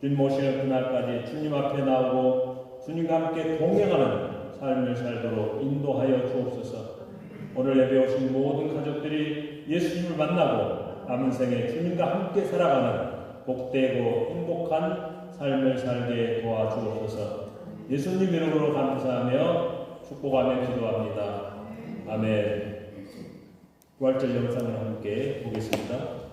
주님 모시는 그날까지 주님 앞에 나오고 주님과 함께 동행하는 삶을 살도록 인도하여 주옵소서. 오늘 예배 오신 모든 가족들이 예수님을 만나고 남은 생에 주님과 함께 살아가는 복되고 행복한 삶을 살게 도와주옵소서. 예수님 이름으로 감사하며 축복하며 기도합니다. 아멘. 부활절 영상을 함께 보겠습니다.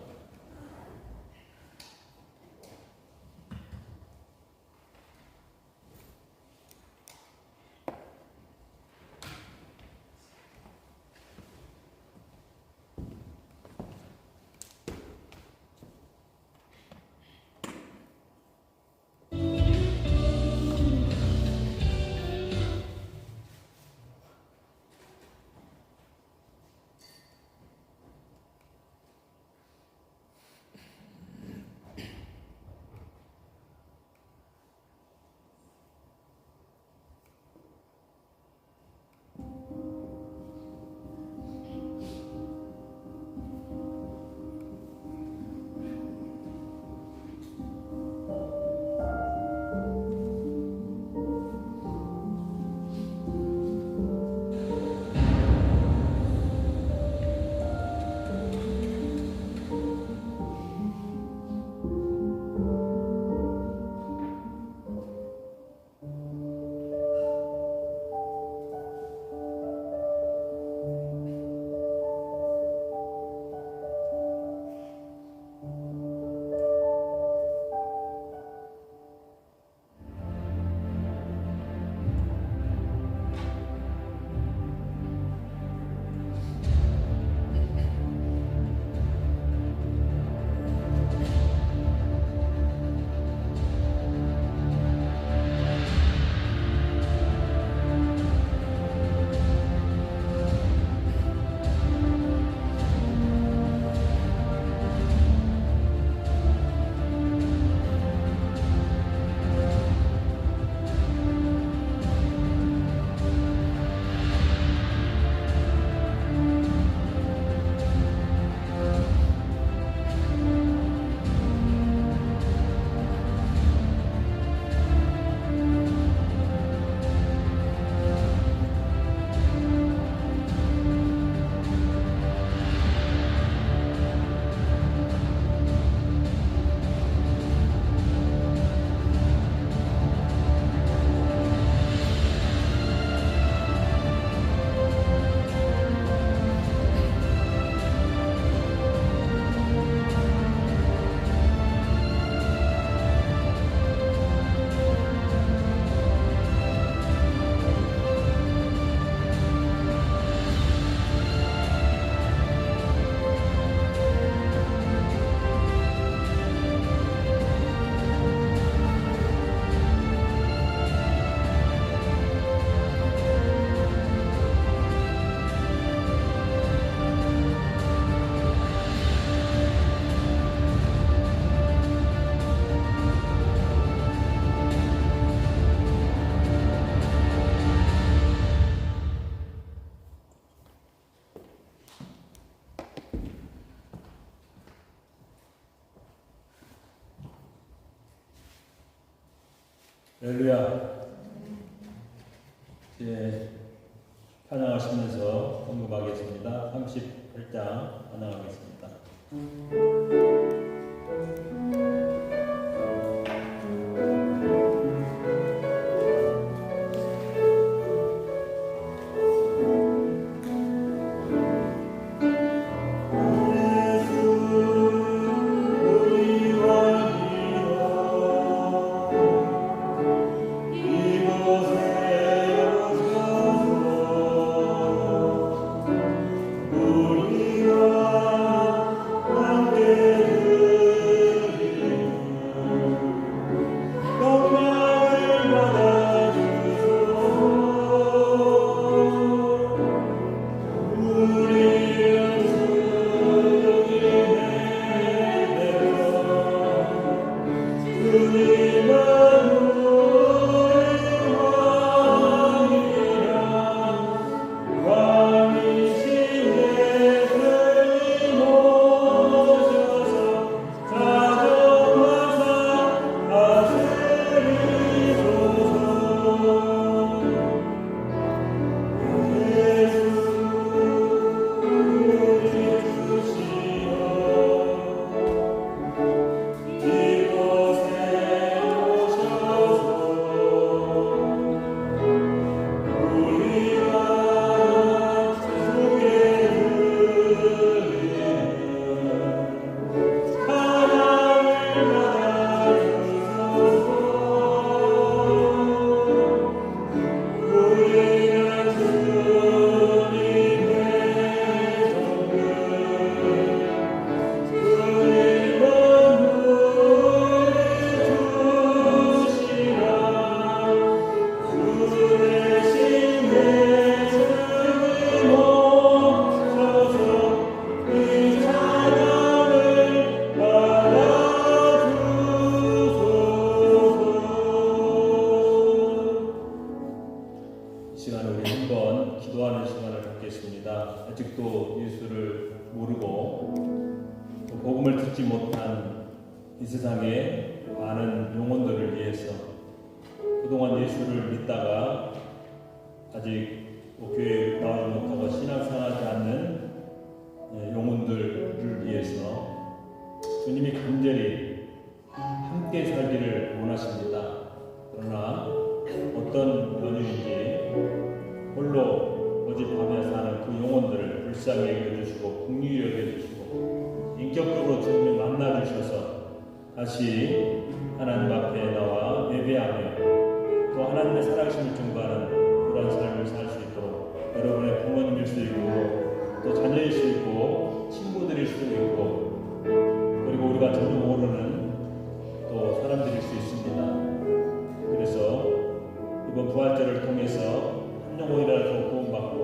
할렐루야. 이제 찬양하시면서 언급하겠습니다. 38장 찬양하겠습니다. 이곳에 있습니다. 아직도 예수를 모르고 또 복음을 듣지 못한 이 세상의 많은 영혼들을 위해서 그동안 예수를 믿다가 아직 교회에 나오지 못하고 신앙생활하지 않는 영혼들을 위해서 주님이 간절히 함께 살기를 원하십니다. 그러나 어떤 연유인지 홀로 고집하며 사는 그 영혼들을 불쌍히 여겨주시고 긍휼히 여겨주시고 인격적으로 주님을 만나주셔서 다시 하나님 앞에 나와 예배하며 또 하나님의 살아계심을 증거하는 그런 삶을 살 수 있도록 여러분의 부모님일 수 있고 또 자녀일 수 있고 친구들일 수 있고 그리고 우리가 전혀 모르는 또 사람들일 수 있습니다. 그래서 이번 부활절을 통해서 한 영혼이라도 구원받고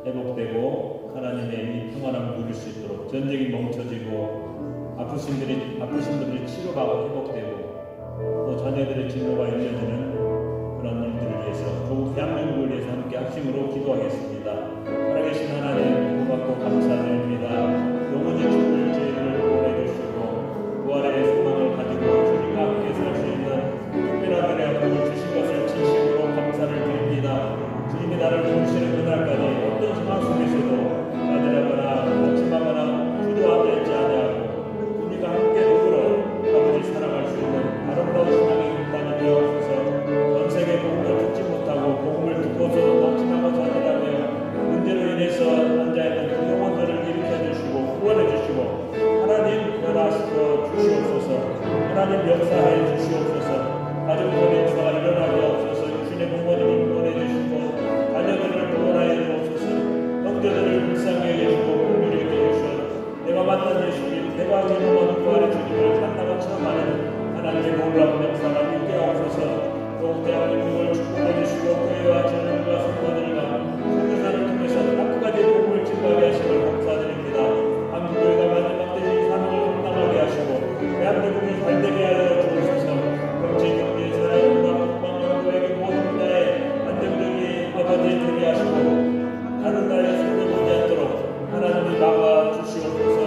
회복되고 하나님의 이 평안함을 누릴 수 있도록 전쟁이 멈춰지고 아프신 분들이 치료받고 회복되고 또 자녀들의 진로가 열려지는 그런 일들을 위해서 조국 대한민국을 위해서 함께 합심으로 기도하겠습니다. 살아계신 하나님 고맙고 감사드립니다. 영원히 죽을 죄를 보내주시고 부활의 소망을 가지고 주님과 함께 살 수 있는 특별한 은혜와 복을 주신 것을 진심으로 감사를 드립니다. 주님이 나를 부르시는 그날까지 어떤 상황 속에서도 나들하거나 낙심하거나 주저앉아 있지 아니하고 주님과 함께 더불어 아버지 사랑할 수 있는 아름다운 신앙의 결단이 되어주셔서 전 세계 복음을 듣지 못하고 복음을 듣고서 낙심하고 좌절하며 문제로 인해서 앉아있는 그 영혼들을 일으켜주시고 구원해주시고 하나님 변화시켜 주시옵소서. 하나님 역사해 주시옵소서. 가족들의 역사가 일어나게 하옵소서. 육신의 부모님을 구원해주시고 자녀들을 구원하여 주옵소서. 형제들을 불쌍히 여겨주고 긍휼히 여겨주시고 내가 만난 예수님 대박의 영원 부활의 주님을 만나고 체험하는 하나님의 놀라운 역사가 있게 하옵소서. 또 대한민국을 축복해주시고 교회와 자녀들과 성도들과 선교사를 통해서 한 가지 복음을 증거하게 하시길 감사드립니다. 한국교회가 마지막 때 이 사명을 감당하게 하시고 대한민국이 잘되게 하여 주옵소서. 정치, 경제, 사회, 문화, 국방, 연구에게 모든 분야에 안정적인 아버지 되게 하시고 다른 나라에 손해보지 않도록 하나님이 막아주시옵소서.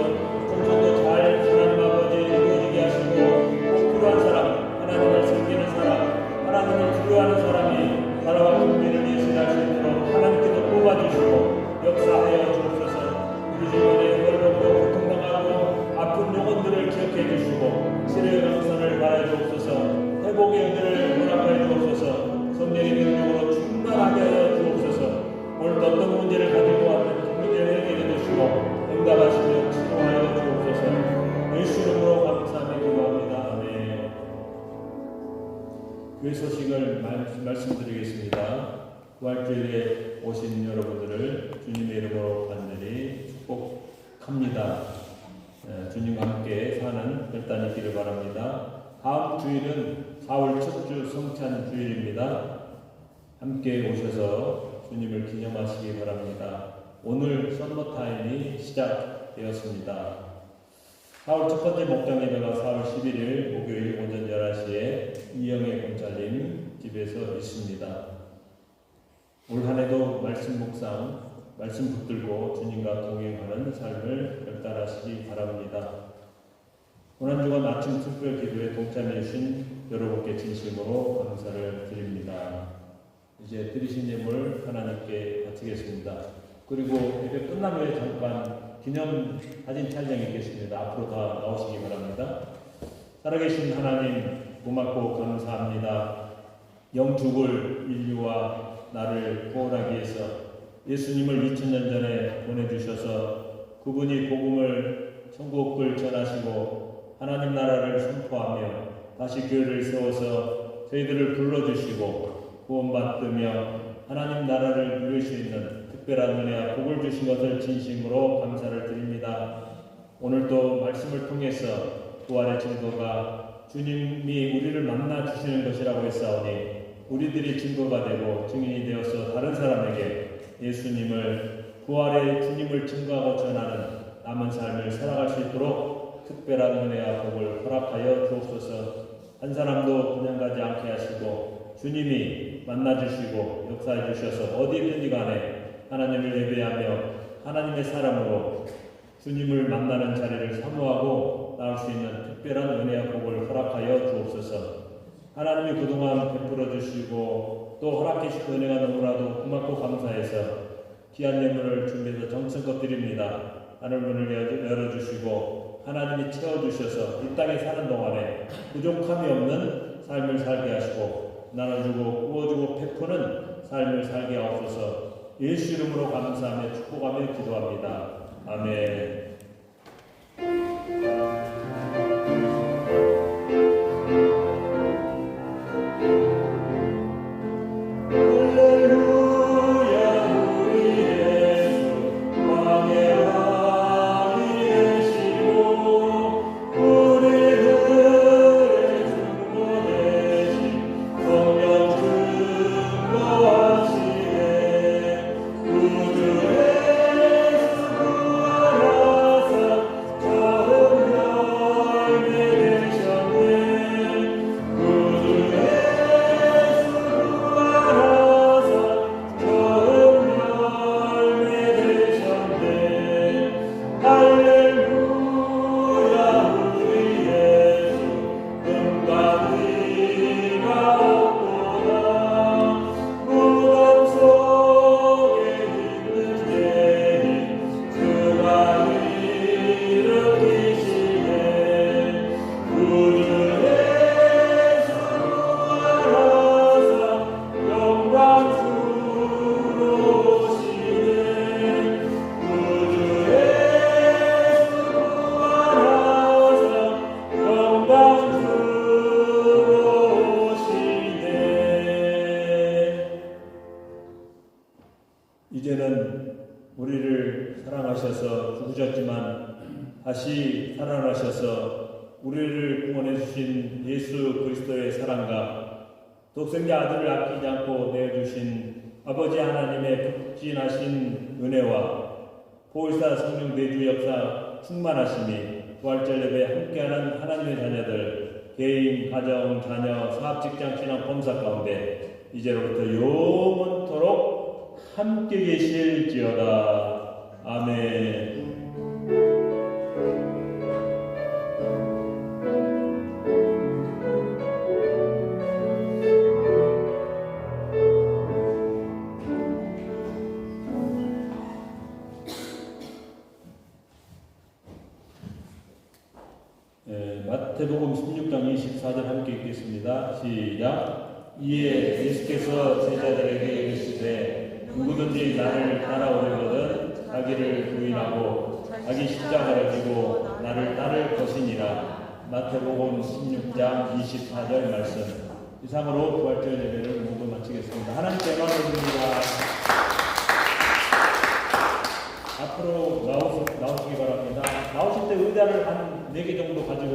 공천도 잘 하나님 아버지 이루어지게 하시고 꼭 필요한 사람, 하나님을 섬기는 사람, 하나님을 두려워하는 사람이 나라와 국민을 위해서 일할 수 있도록 하나님께서 뽑아주시고 역사하여 주옵소서. 우리 주변에 어려움도 고통당하고 아픈 영혼들을 기억해 주시고 치료의 강선을 바라여 주옵소서. 회복의 은혜를 허락하여 주옵소서. 성령의 능력으로 충만하게 하여 주옵소서. 오늘도 어떤 문제를 가지고 왔는 그 문제를 해결해 주시고 응답하시며 치료하여 주옵소서. 예수 이름으로 감사하며 기도합니다. 아멘. 교회 소식을 말씀드리겠습니다. 부활주일에 오신 여러분들을 주님의 이름으로 간절히 축복합니다. 주님과 함께 사는 결단이 있기를 바랍니다. 다음 주일은 4월 첫 주 성찬 주일입니다. 함께 오셔서 주님을 기념하시기 바랍니다. 오늘 썸머타임이 시작되었습니다. 4월 첫 번째 목장 예배가 4월 11일 목요일 오전 11시에 이영애 권사님 집에서 있습니다. 올 한해도 말씀 묵상, 말씀 붙들고 주님과 동행하는 삶을 결단하시기 바랍니다. 오늘 한 주간 아침 특별 기도에 동참해 주신 여러분께 진심으로 감사를 드립니다. 이제 드리신 예물 하나님께 바치겠습니다. 그리고 예배 끝난 후에 잠깐 기념 사진 촬영이 있겠습니다. 앞으로 다 나오시기 바랍니다. 살아계신 하나님 고맙고 감사합니다. 영죽을 인류와 나를 구원하기 위해서 예수님을 2000년 전에 보내주셔서 그분이 복음을 천국을 전하시고 하나님 나라를 선포하며 다시 교회를 세워서 저희들을 불러주시고 구원받으며 하나님 나라를 누릴 수 있는 특별한 은혜와 복을 주신 것을 진심으로 감사를 드립니다. 오늘도 말씀을 통해서 부활의 증거가 주님이 우리를 만나 주시는 것이라고 했사오니 우리들이 증거가 되고 증인이 되어서 다른 사람에게 예수님을 부활의 주님을 증거하고 전하는 남은 삶을 살아갈 수 있도록 특별한 은혜와 복을 허락하여 주옵소서. 한 사람도 그냥 가지 않게 하시고 주님이 만나주시고 역사해 주셔서 어디든지 간에 하나님을 예배하며 하나님의 사람으로 주님을 만나는 자리를 사모하고 나올 수 있는 특별한 은혜와 복을 허락하여 주옵소서. 하나님이 그동안 베풀어 주시고 또 허락해 주신 은혜가 너무나도 고맙고 감사해서 귀한 예물을 준비해서 정성껏 드립니다. 하늘문을 열어주시고 하나님이 채워주셔서 이 땅에 사는 동안에 부족함이 없는 삶을 살게 하시고 나눠주고 구워주고 베푸는 삶을 살게 하옵소서. 예수 이름으로 감사하며 축복하며 기도합니다. 아멘. 이제는 우리를 사랑하셔서 죽으셨지만 다시 살아나셔서 우리를 구원해 주신 예수 그리스도의 사랑과 독생자 아들을 아끼지 않고 내어주신 아버지 하나님의 극진하신 은혜와 보혜사 성령 내주 역사 충만하심이 부활절 예배에 함께하는 하나님의 자녀들 개인, 가정, 자녀, 사업, 직장, 신앙, 범사 가운데 이제로부터 영원토록 함께 계실지어다. 아멘. 마태복음 16장 24절 함께 읽겠습니다. 시작. 이에 예수께서 제자들에게 이르시되 누구든지 나를 따라오려거든 자기를 부인하고 자기 십자가를 지고 나를 따를 것이니라. 마태복음 16장 24절 말씀. 이상으로 부활절 예배를 모두 마치겠습니다. 하나님께 영광을 드립니다. 앞으로 나오시기 바랍니다. 나오실 때 의자를 한 4개 정도 가지고